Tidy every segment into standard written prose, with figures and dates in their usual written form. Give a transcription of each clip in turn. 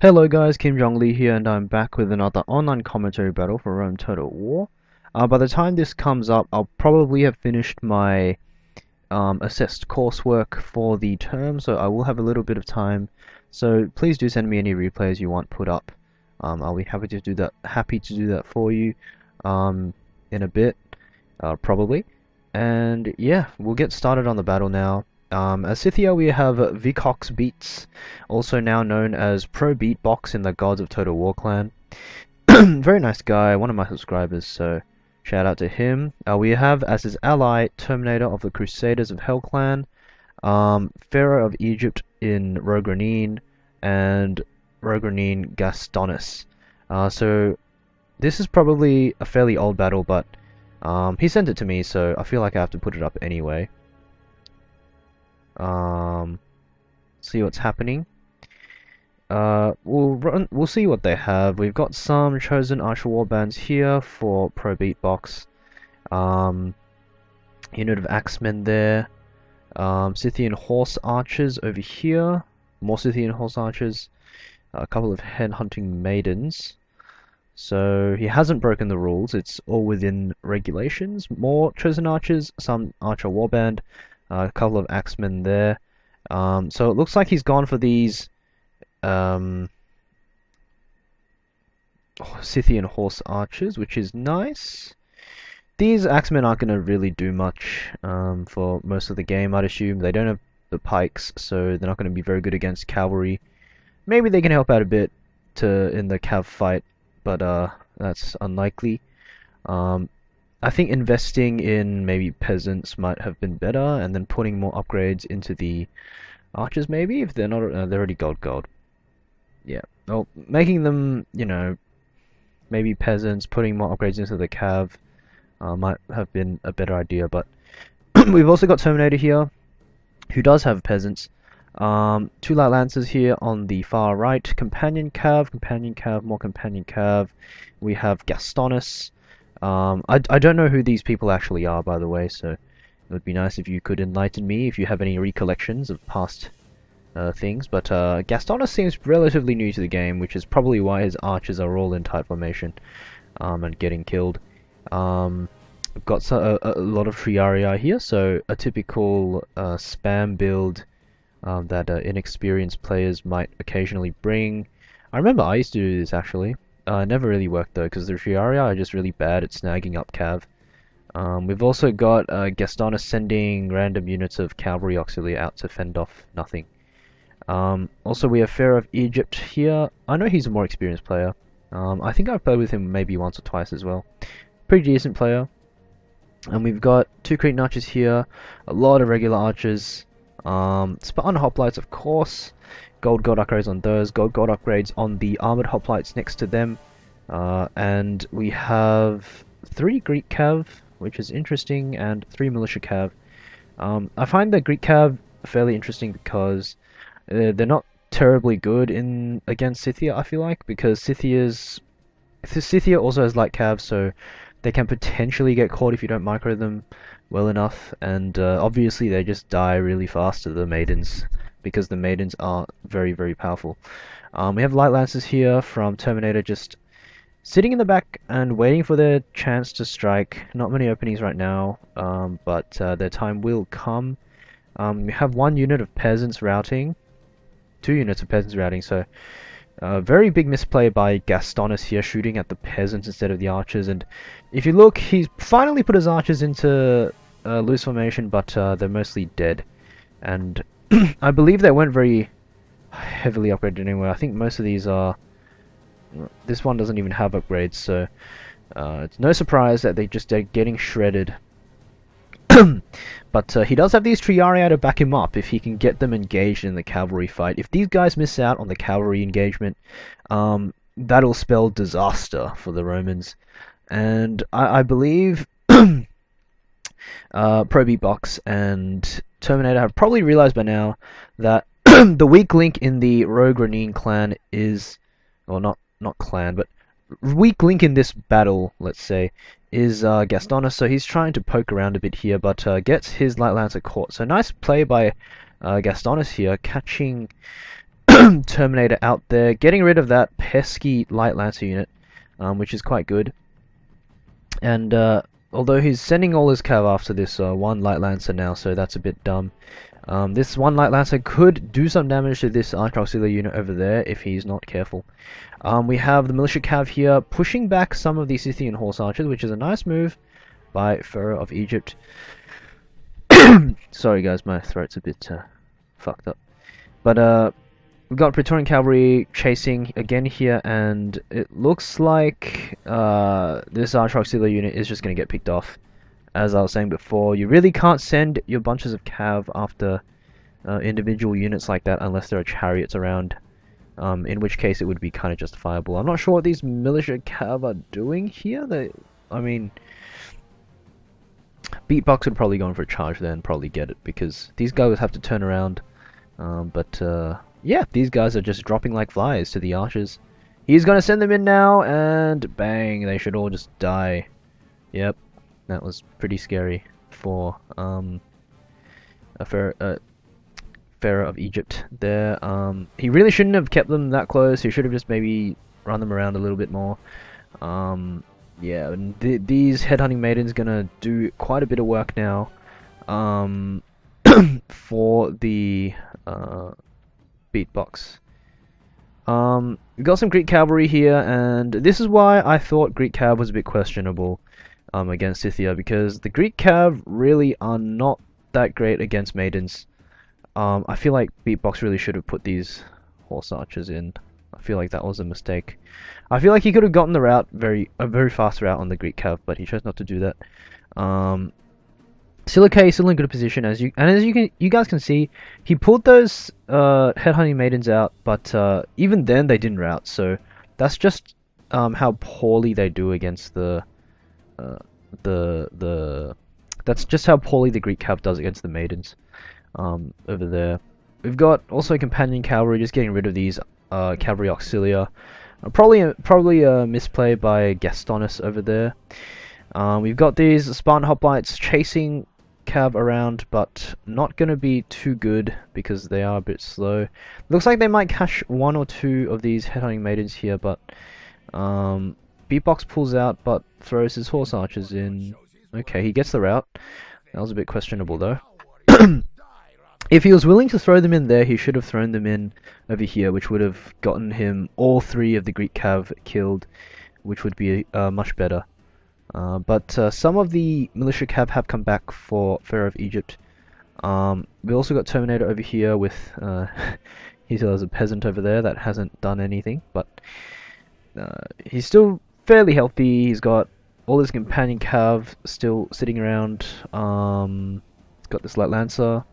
Hello guys, kimjonglirtw here, and I'm back with another online commentary battle for Rome Total War. By the time this comes up, I'll probably have finished my assessed coursework for the term, so I will have a little bit of time. So please do send me any replays you want put up. I'll be happy to do that. For you in a bit, probably. And yeah, we'll get started on the battle now. As Scythia, we have VicoxBeats, also now known as Probeatbox in the Gods of Total War clan. Very nice guy, one of my subscribers, so shout out to him. We have as his ally Terminator of the Crusaders of Hell clan, Pharaoh of Egypt in Rogranine, and Rogranine Gastonus. So this is probably a fairly old battle, but he sent it to me, so I feel like I have to put it up anyway. See what's happening. We'll see what they have. We've got some chosen archer warbands here for Probeatbox. Unit of axemen there. Scythian horse archers over here. More Scythian horse archers. A couple of hen hunting maidens. So he hasn't broken the rules. It's all within regulations. More chosen archers. Some archer warband. A couple of axemen there. So it looks like he's gone for these Scythian horse archers, which is nice. These axemen aren't going to really do much for most of the game, I'd assume. They don't have the pikes, so they're not going to be very good against cavalry. Maybe they can help out a bit in the cav fight, but that's unlikely. I think investing in maybe peasants might have been better, and then putting more upgrades into the archers maybe, if they're not, they're already gold. Yeah, well, making them, you know, maybe peasants, putting more upgrades into the cav might have been a better idea, but we've also got Terminator here, who does have peasants. Two light lancers here on the far right, companion cav, more companion cav. We have Gastonus. I don't know who these people actually are, by the way, so it would be nice if you could enlighten me if you have any recollections of past things. But Gastonus seems relatively new to the game, which is probably why his archers are all in tight formation and getting killed. We've got a lot of Triarii here, so a typical spam build that inexperienced players might occasionally bring. I remember I used to do this actually. It never really worked though, because the Triarii are just really bad at snagging up cav. We've also got Gastonus sending random units of cavalry auxiliary out to fend off nothing. Also we have Pharaoh of Egypt here. I know he's a more experienced player. I think I've played with him maybe once or twice as well. Pretty decent player. And we've got two Cretan archers here, a lot of regular archers, Spartan hoplites of course, gold upgrades on those, gold upgrades on the armored hoplites next to them, and we have 3 Greek cav, which is interesting, and 3 militia cav. I find the Greek cav fairly interesting because they're not terribly good against Scythia, I feel like, because Scythia also has light cav, so they can potentially get caught if you don't micro them well enough, and obviously they just die really fast to the maidens, because the maidens are very, very powerful. We have light lancers here from Terminator just sitting in the back and waiting for their chance to strike. Not many openings right now, but their time will come. We have 1 unit of peasants routing, 2 units of peasants routing, so very big misplay by Gastonus here, shooting at the peasants instead of the archers. And if you look, he's finally put his archers into loose formation, but they're mostly dead. And I believe they weren't very heavily upgraded anyway. I think most of these are... This one doesn't even have upgrades, so it's no surprise that they're just getting shredded. But he does have these Triarii to back him up if he can get them engaged in the cavalry fight. If these guys miss out on the cavalry engagement, that'll spell disaster for the Romans. And I believe Probeatbox and Terminator have probably realized by now that the weak link in the Rogranine clan is, well, not clan, but weak link in this battle, let's say, is Gastonus, so he's trying to poke around a bit here, but gets his light lancer caught. So nice play by Gastonus here, catching Terminator out there, getting rid of that pesky Light Lancer unit, which is quite good. And although he's sending all his cav after this one Light Lancer now, so that's a bit dumb. This one Light Lancer could do some damage to this Arch Auxiliary unit over there if he's not careful. We have the Militia Cav here pushing back some of the Scythian Horse Archers, which is a nice move by Pharaoh of Egypt. Sorry guys, my throat's a bit fucked up. But we've got Praetorian Cavalry chasing again here, and it looks like this Arch Auxiliary unit is just going to get picked off. As I was saying before, you really can't send your bunches of cav after individual units like that unless there are chariots around, in which case it would be kind of justifiable. I'm not sure what these militia cav are doing here. I mean, Beatbox would probably go in for a charge there and probably get it, because these guys have to turn around. Yeah, these guys are just dropping like flies to the archers. He's going to send them in now, and bang, they should all just die. Yep, that was pretty scary for Pharaoh of Egypt there. He really shouldn't have kept them that close. He should have just maybe run them around a little bit more. Yeah, and these headhunting maidens gonna do quite a bit of work now for the Beatbox. We've got some Greek cavalry here, and this is why I thought Greek cav was a bit questionable against Scythia, because the Greek cav really are not that great against maidens. I feel like Beatbox really should have put these horse archers in. I feel like that was a mistake. I feel like he could have gotten the route, a very fast route on the Greek cav, but he chose not to do that. Still okay, still in good position, as you guys can see, he pulled those headhunting maidens out, but even then they didn't route. So that's just how poorly they do against that's just how poorly the Greek cav does against the maidens over there. We've got also companion cavalry, just getting rid of these cavalry auxilia. Probably a misplay by Gastonus over there. We've got these Spartan hoplites chasing cav around, but not going to be too good because they are a bit slow. Looks like they might catch one or two of these headhunting maidens here, but Beatbox pulls out but throws his horse archers in. Okay, he gets the route. That was a bit questionable though. If he was willing to throw them in there, he should have thrown them in over here, which would have gotten him all three of the Greek cav killed, which would be much better. But some of the militia cav have come back for Pharaoh of Egypt. We also got Terminator over here with he still has a peasant over there that hasn't done anything, but he's still fairly healthy. He's got all his companion cav still sitting around. He's got this light lancer.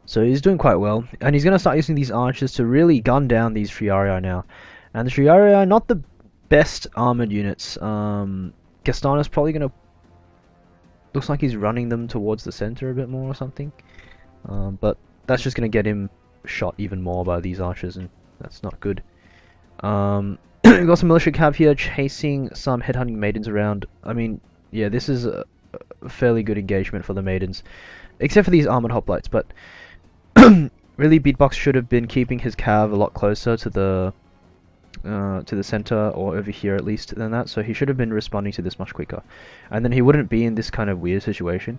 So he's doing quite well, and he's going to start using these archers to really gun down these Triarii now. And the Triarii are not the best armored units. Gastonus probably going to... Looks like he's running them towards the center a bit more or something. But that's just going to get him shot even more by these archers, and that's not good. We've got some militia cav here chasing some headhunting maidens around. I mean, yeah, this is a fairly good engagement for the maidens, except for these armored hoplites, but really Beatbox should have been keeping his cav a lot closer to the center, or over here at least, than that, so he should have been responding to this much quicker, and then he wouldn't be in this kind of weird situation.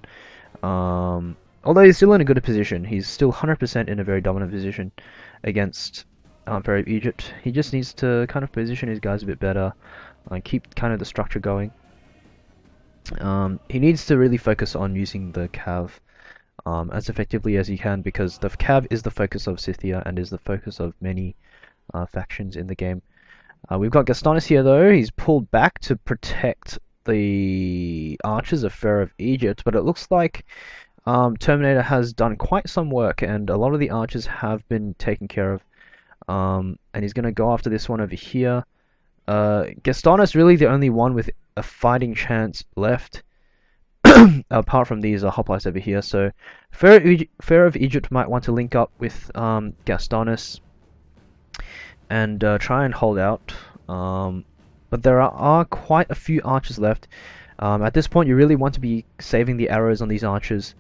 Although he's still in a good position, he's still 100% in a very dominant position against Pharaoh of Egypt. He just needs to kind of position his guys a bit better and keep kind of the structure going. He needs to really focus on using the cav as effectively as he can, because the cav is the focus of Scythia and is the focus of many factions in the game. We've got Gastonus here though. He's pulled back to protect the archers of Pharaoh of Egypt, but it looks like Terminator has done quite some work, and a lot of the archers have been taken care of. And he's going to go after this one over here. Gastonus really the only one with a fighting chance left, apart from these hoplites over here. So Pharaoh of Egypt might want to link up with Gastonus and try and hold out. But there are quite a few archers left. At this point you really want to be saving the arrows on these archers,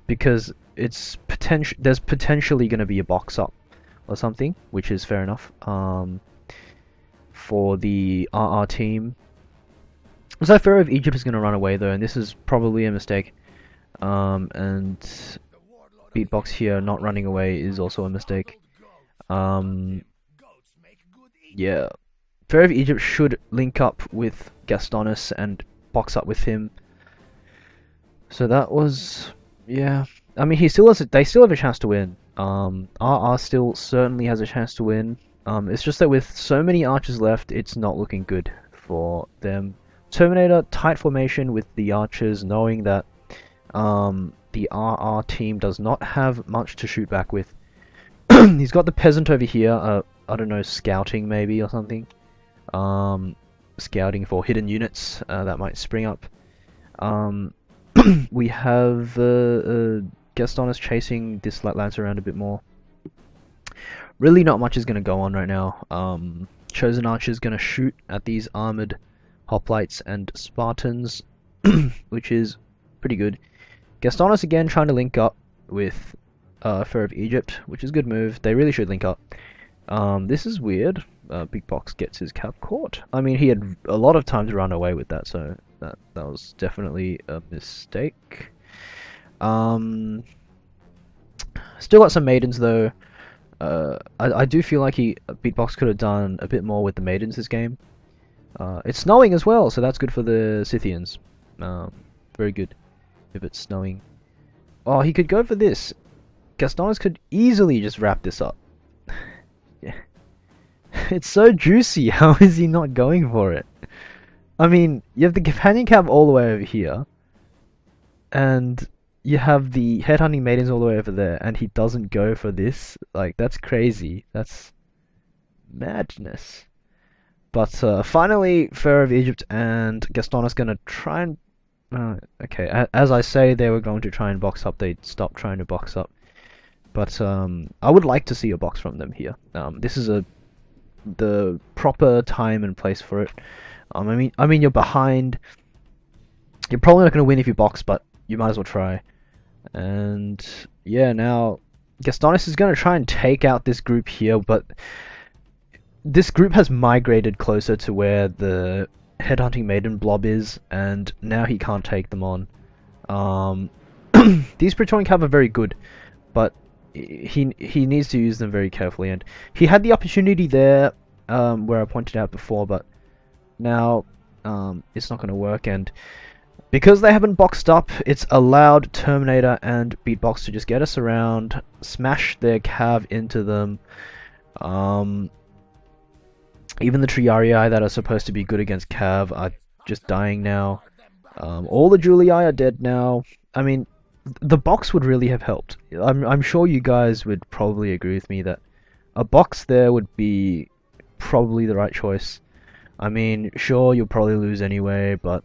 because there's potentially going to be a box up or something, which is fair enough. For the RR team. So Pharaoh of Egypt is going to run away though, and this is probably a mistake. And Beatbox here not running away is also a mistake. Yeah, Pharaoh of Egypt should link up with Gastonus and box up with him. So that was, yeah. I mean, they still have a chance to win. RR still certainly has a chance to win. It's just that with so many archers left, it's not looking good for them. Terminator, tight formation with the archers, knowing that the RR team does not have much to shoot back with. He's got the peasant over here, I don't know, scouting maybe or something. Scouting for hidden units that might spring up. We have Gastonus chasing this Lance around a bit more. Really not much is going to go on right now. Chosen Archer is going to shoot at these armored hoplites and Spartans, which is pretty good. Gastonus again trying to link up with Pharaoh of Egypt, which is a good move. They really should link up. This is weird. Big Box gets his cap caught. I mean, he had a lot of time to run away with that, so that was definitely a mistake. Still got some maidens though. I do feel like Beatbox could have done a bit more with the maidens this game. It's snowing as well, so that's good for the Scythians. Very good if it's snowing. Oh, he could go for this. Gastonus could easily just wrap this up. Yeah. It's so juicy, how is he not going for it? I mean, you have the companion cab all the way over here, and you have the headhunting maidens all the way over there, and he doesn't go for this. Like, that's crazy. That's madness. But finally, Pharaoh of Egypt and Gastonus gonna try and... okay, as I say they were going to try and box up, they stopped trying to box up. But I would like to see a box from them here. This is the proper time and place for it. I mean, you're behind. You're probably not going to win if you box, but you might as well try. And yeah, now Gastonus is going to try and take out this group here, but this group has migrated closer to where the headhunting maiden blob is, and now he can't take them on. These Praetorian Cav are very good, but he needs to use them very carefully, and he had the opportunity there where I pointed out before, but now it's not going to work, and because they haven't boxed up, it's allowed Terminator and Beatbox to just get us around, smash their cav into them. Even the Triarii that are supposed to be good against cav are just dying now. All the Julii are dead now. I mean, the box would really have helped. I'm sure you guys would probably agree with me that a box there would be probably the right choice. I mean, sure, you'll probably lose anyway, but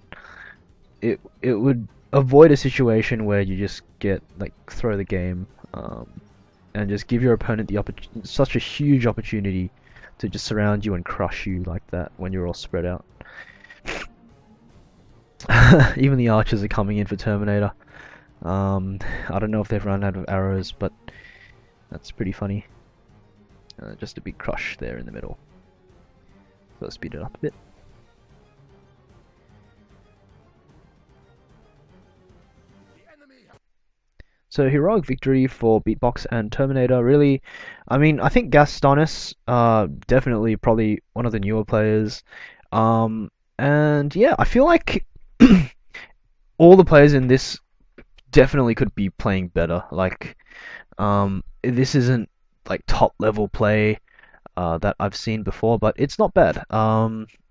it would avoid a situation where you just get, like, throw the game, and just give your opponent the such a huge opportunity to just surround you and crush you like that when you're all spread out. Even the archers are coming in for Terminator. I don't know if they've run out of arrows, but that's pretty funny. Just a big crush there in the middle. So let's speed it up a bit. So heroic victory for Beatbox and Terminator. Really, I mean, I think Gastonus, definitely probably one of the newer players. And yeah, I feel like all the players in this definitely could be playing better. Like, this isn't like top level play that I've seen before, but it's not bad.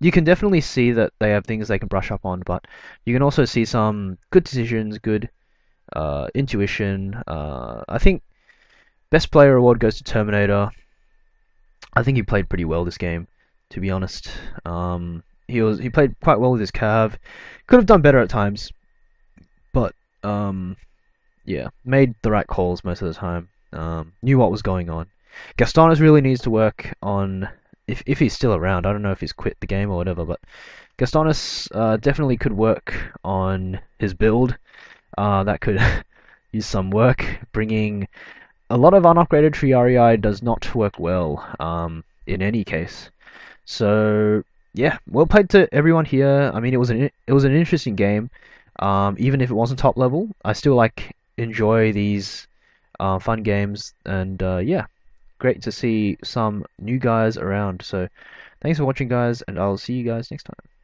You can definitely see that they have things they can brush up on, but you can also see some good decisions, good intuition. I think best player award goes to Terminator. I think he played pretty well this game, to be honest. He played quite well with his cav. Could have done better at times, but yeah, made the right calls most of the time. Knew what was going on. Gastonus really needs to work on, if he's still around. I don't know if he's quit the game or whatever, but Gastonus definitely could work on his build. That could use some work. Bringing a lot of unupgraded Triarii does not work well in any case. So yeah, well played to everyone here. I mean, it was an interesting game. Even if it wasn't top level, I still enjoy these fun games, and yeah, great to see some new guys around. So thanks for watching, guys, and I'll see you guys next time.